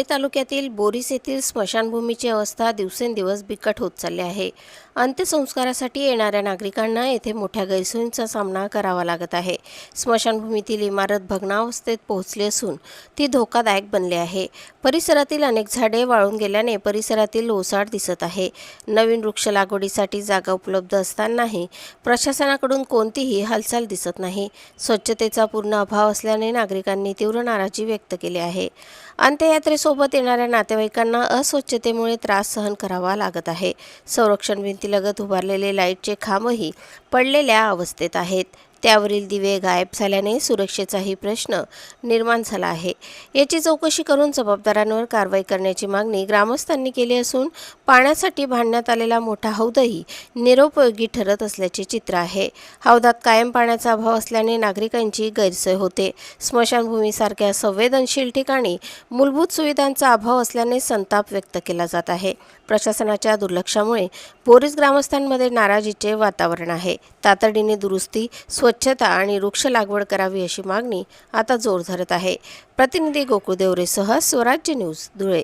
धुळे तालुक्यातील बोरीस येथील स्मशानभूमीची अवस्था दिवसेंदिवस बिकट होत चालली आहे। अंत्यसंस्कारासाठी येणाऱ्या नागरिकांना येथे मोठ्या गैरसोयींचा सामना करावा लागत आहे। स्मशानभूमीतील इमारत भग्नावस्थेत पोहोचली असून ती धोकादायक बनली आहे। परिसरातील अनेक झाडे वाळून गेल्याने परिसरातील ओसाड दिसत आहे। नवीन वृक्ष लागवडीसाठी जागा उपलब्ध असतानाही प्रशासनाकडून कोणतीही हालचाल दिसत नाही। स्वच्छतेचा पूर्ण अभाव असल्याने नागरिकांनी तीव्र नाराजी व्यक्त केली आहे। अंत्ययात्रेसोबत येणाऱ्या नातेवाईकांना अस्वच्छतेमुळे त्रास सहन करावा लागत आहे। संरक्षण भिंतीलगत उभारलेले लाईटचे खांबही पडलेल्या अवस्थेत आहेत। त्यावरील दिवे गायब झाल्याने सुरक्षेचाही प्रश्न निर्माण झाला आहे। याची चौकशी करून जबाबदारांवर कारवाई करण्याची मागणी ग्रामस्थांनी केली असून पाण्यासाठी बांधण्यात आलेला मोठा हौदही निरुपयोगी ठरत असल्याचे चित्र आहे। हौदात कायम पाण्याचा अभाव असल्याने नागरिकांची गैरसोय होते। स्मशानभूमीसारख्या संवेदनशील ठिकाणी मूलभूत सुविधांचा अभाव असल्याने संताप व्यक्त केला जात आहे। प्रशासनाच्या दुर्लक्षामुळे बोरीस ग्रामस्थांमध्ये नाराजीचे वातावरण आहे। तातडीने दुरुस्ती, स्वच्छता आणि वृक्ष लागवड करावी अशी मागणी आता जोर धरत आहे। प्रतिनिधी गोकुळ देवरेसह स्वराज्य न्यूज, धुळे।